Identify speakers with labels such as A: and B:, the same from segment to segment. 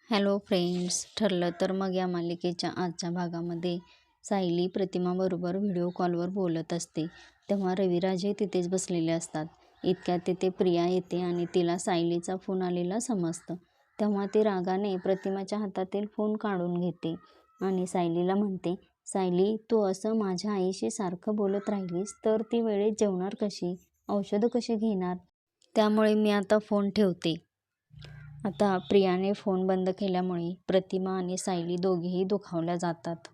A: Hello friends, ठरलं तर मग या मालिकेच्या आजच्या भागामध्ये सायली प्रतिमाबरोबर व्हिडिओ कॉलवर बोलत असते. तेव्हा रविराजही तिथेच बसलेले असतात. इतक्यात तिथे प्रिया येते आणि तिला सायलीचा फोन आलेला समजतं. तेव्हा ती रागाने प्रतिमाच्या हातातील फोन काढून घेते आणि सायलीला म्हणते, सायली, तू असं माझ्या आईशी सारखं बोलत राहिलीस तर ती वेळेत जेवणार कशी, औषधं कशी घेणार? त्यामुळे मी आता फोन ठेवते. आता प्रियाने फोन बंद केल्यामुळे प्रतिमा आणि सायली दोघेही दुखावल्या जातात.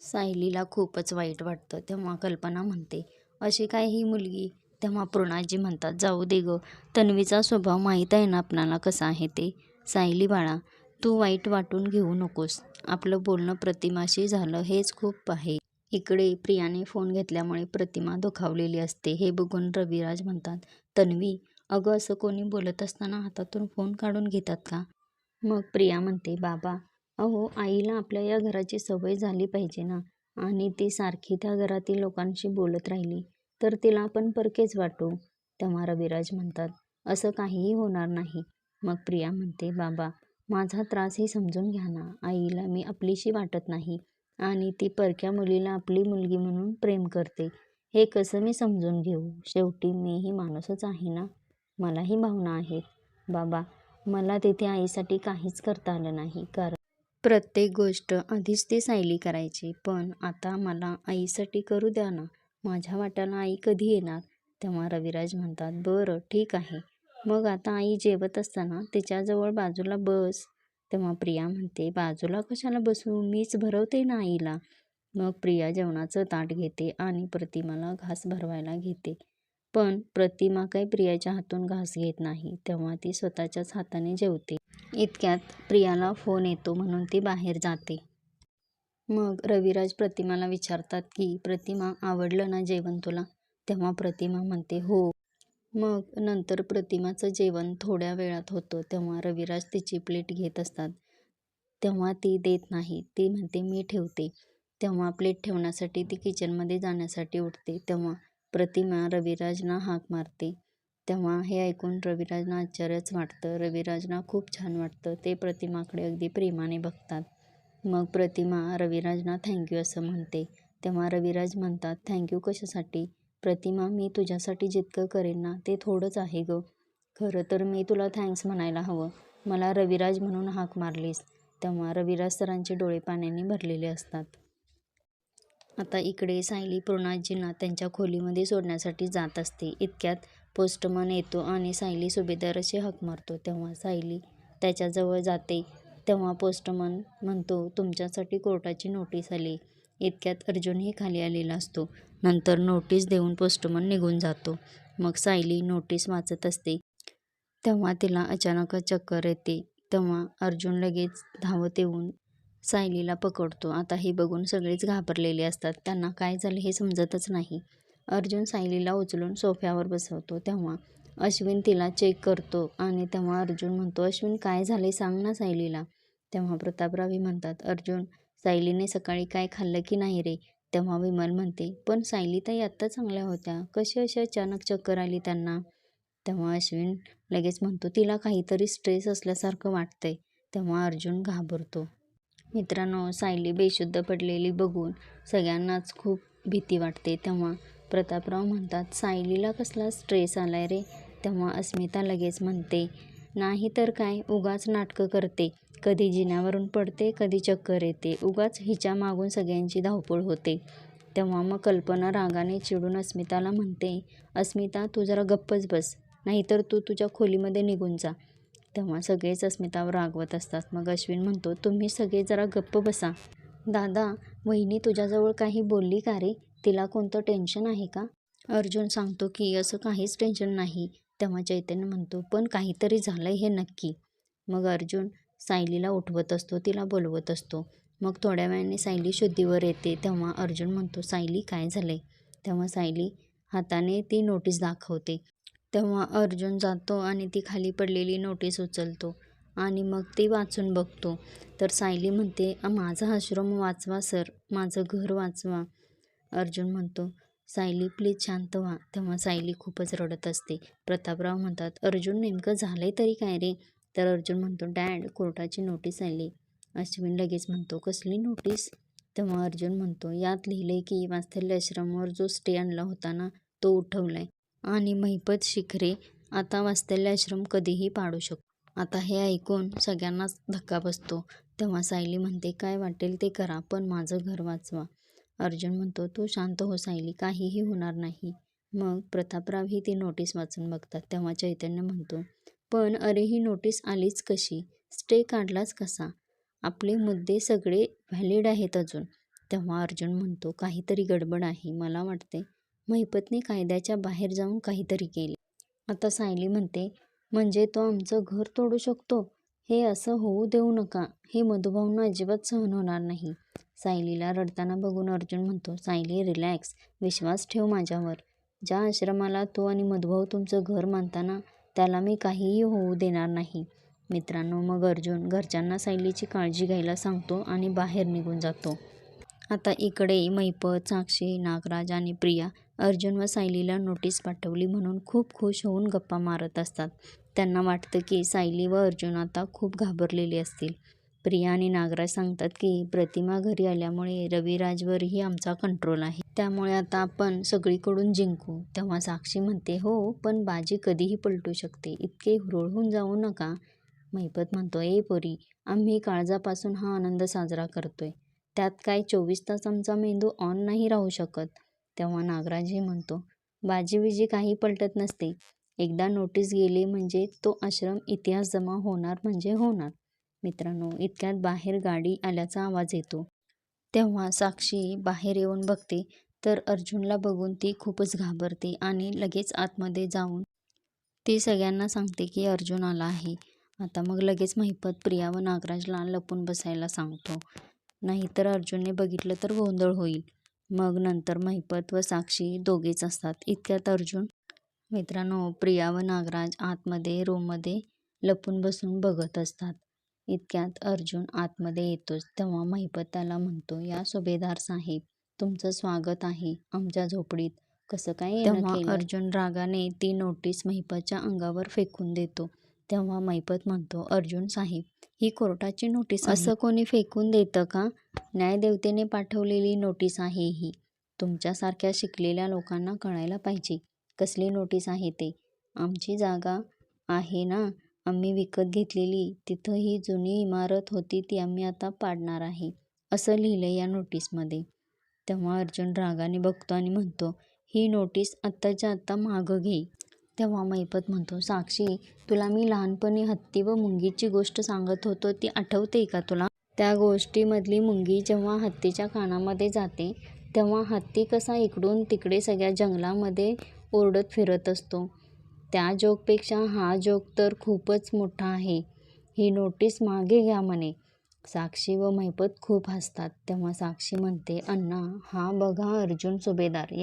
A: सायलीला खूपच वाईट वाटतं. तेव्हा कल्पना म्हणते, अशी काय ही मुलगी? तेव्हा पूर्णाजी म्हणतात, जाऊ दे गं, तन्वीचा स्वभाव माहीत आहे ना आपणाला कसा आहे ते. सायली बाळा, तू वाईट वाटून घेऊ नकोस. आपलं बोलणं प्रतिमाशी झालं हेच खूप आहे. इकडे प्रियाने फोन घेतल्यामुळे प्रतिमा दुखावलेली असते. हे बघून रविराज म्हणतात, तन्वी, अगं असं कोणी बोलत असताना हातातून फोन काढून घेतात का? मग प्रिया म्हणते, बाबा, अहो आईला आपल्या या घराची सवय झाली पाहिजे ना, आणि ती सारखी त्या घरातील लोकांशी बोलत राहिली तर तिला आपण परकेच वाटू. तेव्हा रविराज म्हणतात, असं काहीही होणार नाही. मग प्रिया म्हणते, बाबा, माझा त्रासही समजून घ्या ना. आईला मी आपलीशी वाटत नाही आणि ती परक्या मुलीला आपली मुलगी म्हणून प्रेम करते. हे कसं मी समजून घेऊ? शेवटी मीही माणूसच आहे ना, मलाही भावना आहेत. बाबा, मला तिथे आईसाठी काहीच करता आलं नाही, कारण प्रत्येक गोष्ट आधीच ती सायली करायची. पण आता मला आईसाठी करू द्या ना. माझ्या वाट्याला आई कधी येणार? तेव्हा रविराज म्हणतात, बरं ठीक आहे, मग आता आई जेवत असताना तिच्याजवळ बाजूला बस. तेव्हा प्रिया म्हणते, बाजूला कशाला बसू, मीच भरवते ना आईला. मग प्रिया जेवणाचं ताट घेते आणि प्रतिमाला घास भरवायला घेते. पण प्रतिमा काही प्रियाच्या हातून घास घेत नाही. तेव्हा ती स्वतःच्याच हाताने जेवते. इतक्यात प्रियाला फोन येतो म्हणून ती बाहेर जाते. मग रविराज प्रतिमाला विचारतात की, प्रतिमा, आवडलं ना जेवण तुला? तेव्हा प्रतिमा म्हणते, हो. मग नंतर प्रतिमाचं जेवण थोड्या वेळात होतं. तेव्हा रविराज तिची प्लेट घेत असतात. तेव्हा ती देत नाही. ती म्हणते, मी ठेवते. तेव्हा प्लेट ठेवण्यासाठी ती किचनमध्ये जाण्यासाठी उठते. तेव्हा प्रतिमा रविराजना हाक मारते. तेव्हा हे ऐकून रविराजना आश्चर्यच वाटतं. रविराजना खूप छान वाटतं. ते प्रतिमाकडे अगदी प्रेमाने बघतात. मग प्रतिमा रविराजना थँक्यू असं म्हणते. तेव्हा रविराज म्हणतात, थँक्यू कशासाठी? प्रतिमा, मी तुझ्यासाठी जितकं करेन ना ते थोडंच आहे गं. खरं तर मी तुला थँक्स म्हणायला हवं. मला रविराज म्हणून हाक मारलीस. तेव्हा रविराज सरांचे डोळे पाण्याने भरलेले असतात. आता इकडे सायली पूर्णाजींना त्यांच्या खोलीमध्ये सोडण्यासाठी जात असते. इतक्यात पोस्टमन येतो आणि सायली सुभेदार अशी हाक मारतो. तेव्हा सायली त्याच्याजवळ जाते. तेव्हा पोस्टमन म्हणतो, तुमच्यासाठी कोर्टाची नोटीस आली. इतक्यात अर्जुनही खाली आलेला असतो. नंतर नोटीस देऊन पोस्टमन निघून जातो. मग सायली नोटीस वाचत असते. तेव्हा तिला अचानकच चक्कर येते. तेव्हा अर्जुन लगेच धावत येऊन सायलीला पकडतो. आता हे बघून सगळेच घाबरलेले असतात. त्यांना काय झालं हे समजतच नाही. अर्जुन सायलीला उचलून सोफ्यावर बसवतो. तेव्हा अश्विन तिला चेक करतो आणि तेव्हा अर्जुन म्हणतो, अश्विन, काय झाले सांग ना सायलीला. तेव्हा प्रतापरावही म्हणतात, अर्जुन, सायलीने सकाळी काय खाल्लं की नाही रे? तेव्हा विमल म्हणते, पण सायलीताई आत्ता चांगल्या होत्या, कशी अशी अचानक चक्कर आली त्यांना? तेव्हा अश्विन लगेच म्हणतो, तिला काहीतरी स्ट्रेस असल्यासारखं वाटतंय. तेव्हा अर्जुन घाबरतो. मित्रांनो, सायली बेशुद्ध पडलेली बघून सगळ्यांनाच खूप भीती वाटते. तेव्हा प्रतापराव म्हणतात, सायलीला कसला स्ट्रेस आलाय रे? तेव्हा अस्मिता लगेच म्हणते, नाही तर काय, उगाच नाटकं करते. कधी जिन्यावरून पडते, कधी चक्कर येते. उगाच हिच्या मागून सगळ्यांची धावपळ होते. तेव्हा मग कल्पना रागाने चिडून अस्मिताला म्हणते, अस्मिता, तू जरा गप्पच बस, नाहीतर तू तुझ्या खोलीमध्ये निघून जा. तेव्हा सगळेच अस्मितावर रागवत असतात. मग अश्विन म्हणतो, तुम्ही सगळे जरा गप्प बसा. दादा, वहिनी तुझ्याजवळ काही बोलली का रे? तिला कोणतं टेन्शन आहे का? अर्जुन सांगतो की असं काहीच टेन्शन नाही. तेव्हा चैतन्य म्हणतो, पण काहीतरी झालंय हे नक्की. मग अर्जुन सायलीला उठवत असतो, तिला बोलवत असतो. मग थोड्या वेळाने सायली शुद्धीवर येते. तेव्हा अर्जुन म्हणतो, सायली, काय झालंय? तेव्हा सायली हाताने ती नोटीस दाखवते. तेव्हा अर्जुन जातो आणि ती खाली पडलेली नोटीस उचलतो आणि मग ती वाचून बघतो. तर सायली म्हणते, माझा आश्रम वाचवा सर, माझं घर वाचवा. अर्जुन म्हणतो, सायली प्लीज शांत व्हा. तेव्हा सायली खूपच रडत असते. प्रतापराव म्हणतात, अर्जुन, नेमकं झालंय तरी काय रे? तर अर्जुन म्हणतो, डॅड कोर्टाची नोटीस आली. अश्विन लगेच म्हणतो, कसली नोटीस? तेव्हा अर्जुन म्हणतो, यात लिहिलंय की वात्सल्य आश्रमावर जो स्टे आणला होता ना तो उठवलाय आणि महिपत शिखरे आता वात्सल्य आश्रम कधीही पाडू शकतो. आता हे ऐकून सगळ्यांनाच धक्का बसतो. तेव्हा सायली म्हणते, काय वाटेल ते करा पण माझं घर वाचवा. अर्जुन म्हणतो, तू शांत हो सायली, काहीही होणार नाही. मग प्रतापराव ही ती नोटीस वाचून बघतात. तेव्हा चैतन्य म्हणतो, पण अरे ही नोटीस आलीच कशी? स्टे काढलाच कसा? आपले मुद्दे सगळे व्हॅलिड आहेत अजून. तेव्हा अर्जुन म्हणतो, काहीतरी गडबड आहे. मला वाटते महिपतने कायद्याच्या बाहेर जाऊन काहीतरी केले. आता सायली म्हणते, म्हणजे तो आमचं घर तोडू शकतो? हे असं होऊ देऊ नका. हे मधुभाऊंना अजिबात सहन होणार नाही. सायलीला रडताना बघून अर्जुन म्हणतो, सायली रिलॅक्स, विश्वास ठेव माझ्यावर. ज्या आश्रमाला तू आणि मधुभाऊ तुमचं घर मानताना त्याला मी काहीही होऊ देणार नाही. मित्रांनो, मग अर्जुन घरच्यांना सायलीची काळजी घ्यायला सांगतो आणि बाहेर निघून जातो. आता इकडे महिपत, साक्षी, नागराज आणि प्रिया अर्जुन व सायलीला नोटीस पाठवली म्हणून खूप खुश होऊन गप्पा मारत असतात. त्यांना वाटतं की सायली व अर्जुन आता खूप घाबरलेले असतील. प्रिया आणि नागराज सांगतात की प्रतिमा घरी आल्यामुळे रविराजवरही आमचा कंट्रोल आहे. त्यामुळे आता आपण सगळीकडून जिंकू. तेव्हा साक्षी म्हणते, हो पण बाजी कधीही पलटू शकते. इतके हुरळून जाऊ नका. महिपत म्हणतो, ए पोरी, आम्ही काळजापासून हा आनंद साजरा करतोय. त्यात काय 24 तास आमचा मेंदू ऑन नाही राहू शकत. तेव्हा नागराजही म्हणतो, बाजीविजी काही पलटत नसते. एकदा नोटीस गेली म्हणजे तो आश्रम इतिहास जमा होणार म्हणजे होणार. मित्रांनो, इतक्यात बाहेर गाडी आल्याचा आवाज येतो. तेव्हा साक्षी बाहेर येऊन बघते तर अर्जुनला बघून ती खूपच घाबरते आणि लगेच आतमध्ये जाऊन ती सगळ्यांना सांगते की अर्जुन आला आहे. आता मग लगेच महिपत प्रिया व नागराजला लपून बसायला सांगतो. नाहीतर अर्जुनने बघितलं तर गोंधळ होईल. मग नंतर महिपत व साक्षी दोघेच असतात. इतक्यात अर्जुन मित्रांनो, प्रिया व नागराज आतमध्ये रूममध्ये लपून बसून बघत असतात. इतक्यात अर्जुन आतमध्ये येतोच. तेव्हा महिपत त्याला म्हणतो, या सुभेदार साहेब, तुमचं स्वागत आहे आमच्या झोपडीत. कसं काय येणं केलं? तेव्हा अर्जुन रागाने ती नोटीस महिपतच्या अंगावर फेकून देतो. तेव्हा महिपत म्हणतो, अर्जुन साहेब, ही कोर्टाची नोटीस आहे. असं कोणी फेकून देतं का? न्यायदेवतेने पाठवलेली नोटीस आहे ही. तुमच्यासारख्या शिकलेल्या लोकांना कळायला पाहिजे कसली नोटीस आहे ते. आमची जागा आहे ना आम्ही विकत घेतलेली, तिथं ही जुनी इमारत होती ती आम्ही आता पाडणार आहे, असं लिहिलंय या नोटीसमध्ये. तेव्हा अर्जुन रागाने बघतो आणि म्हणतो, ही नोटीस आत्ताच्या आत्ता मागं घे. तेव्हा महिपत म्हणतो, साक्षी, तुला मी लहानपणी हत्ती व मुंगीची गोष्ट सांगत होतो ती आठवते का तुला? त्या गोष्टीमधली मुंगी जेव्हा हत्तीच्या कानामध्ये जाते तेव्हा हत्ती कसा इकडून तिकडे सगळ्या जंगलामध्ये ओरडत फिरत असतो. त्या जोकपेक्षा हा जोक तर खूपच मोठा आहे. ही नोटीस मागे घ्या म्हणे. साक्षी व महिपत खूप हसतात. तेव्हा साक्षी म्हणते, अण्णा, हा बघा अर्जुन सुभेदार,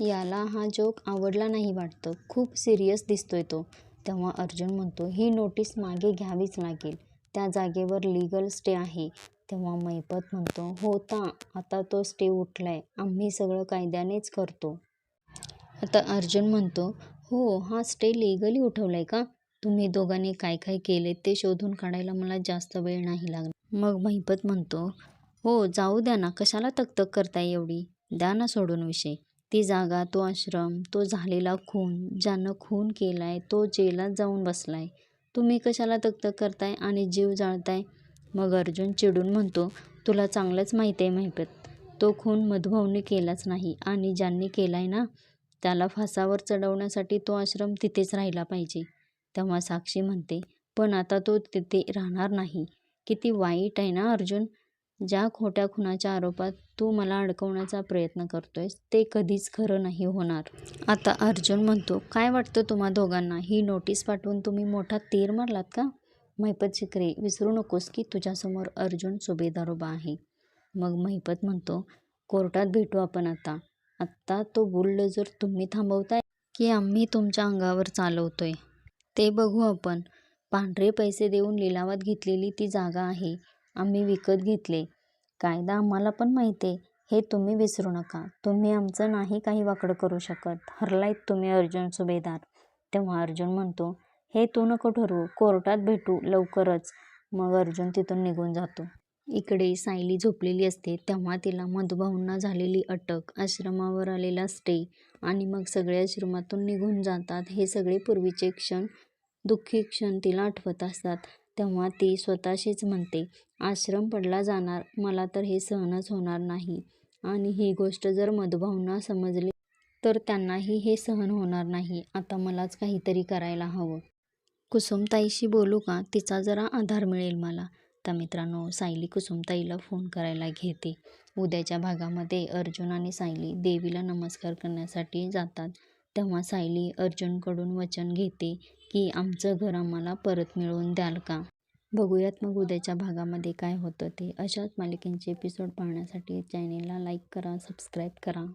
A: याला हा जोक आवडला नाही वाटतं. खूप सिरियस दिसतोय तो. तेव्हा अर्जुन म्हणतो, ही नोटीस मागे घ्यावीच लागेल. त्या जागेवर लीगल स्टे आहे. तेव्हा महिपत म्हणतो, होता, आता तो स्टे उठलाय. आम्ही सगळं कायद्यानेच करतो. आता अर्जुन म्हणतो, हो, हा स्टे लीगली उठवलाय का? तुम्ही दोघांनी काय काय केले ते शोधून काढायला मला जास्त वेळ नाही लागणार. मग महिपत म्हणतो, हो जाऊ द्या ना, कशाला तकतक करताय एवढी? द्या ना सोडून विषय. ती जागा, तो आश्रम, तो झालेला खून, ज्यानं खून केलाय तो जेलात जाऊन बसलाय. तुम्ही कशाला तकतक करताय आणि जीव जाळताय? मग अर्जुन चिडून म्हणतो, तुला चांगलंच माहिती आहे महिपत, तो खून मधुभाऊने केलाच नाही आणि ज्यांनी केलाय ना त्याला फासावर चढवण्यासाठी तो आश्रम तिथेच राहिला पाहिजे. तेव्हा साक्षी म्हणते, पण आता तो तिथे राहणार नाही. किती वाईट आहे ना अर्जुन. ज्या खोट्या खुनाच्या आरोपात तू मला अडकवण्याचा प्रयत्न करतोयस ते कधीच खरं नाही होणार. आता अर्जुन म्हणतो, काय वाटतं तुम्हा दोघांना? ही नोटीस पाठवून तुम्ही मोठा तीर मारलात का? महिपत शिखरे, विसरू नकोस की तुझ्यासमोर अर्जुन सुभेदार उभा आहे. मग महिपत म्हणतो, कोर्टात भेटू आपण आता. आत्ता तो बुलडोझर तुम्ही थांबवताय की आम्ही तुमच्या अंगावर चालवतोय ते बघू आपण. पांढरे पैसे देऊन लिलावात घेतलेली ती जागा आहे. आम्ही विकत घेतले. कायदा आम्हाला पण माहिती आहे, हे तुम्ही विसरू नका. तुम्ही आमचं नाही काही वाकडं करू शकत. हरलायत तुम्ही अर्जुन सुभेदार. तेव्हा अर्जुन म्हणतो, हे तू नको ठरवू, कोर्टात भेटू लवकरच. मग अर्जुन तिथून निघून जातो. इकडे सायली झोपलेली असते तेव्हा तिला मधुभाऊंना झालेली अटक, आश्रमावर आलेला स्टे आणि मग सगळे आश्रमातून निघून जातात हे सगळे पूर्वीचे क्षण, दुःखी क्षण तिला आठवत असतात. तेव्हा ती स्वतःशीच म्हणते, आश्रम पडला जाणार, मला तर हे सहनच होणार नाही. आणि ही गोष्ट जर मधुभाऊंना समजली तर त्यांनाही हे सहन होणार नाही. आता मलाच काहीतरी करायला हवं. कुसुमताईशी बोलू का? तिचा जरा आधार मिळेल मला. तर मित्रांनो, सायली कुसुमताईला फोन करायला घेते. उद्याच्या भागामध्ये अर्जुन आणि सायली देवीला नमस्कार करण्यासाठी जातात. तेव्हा सायली अर्जुनकडून वचन घेते की आमचं घर आम्हाला परत मिळवून द्याल का? बघूयात मग उद्याच्या भागामध्ये काय होतं ते. अशाच मालिकेंचे एपिसोड पाहण्यासाठी चॅनेलला लाईक करा, सबस्क्राईब करा.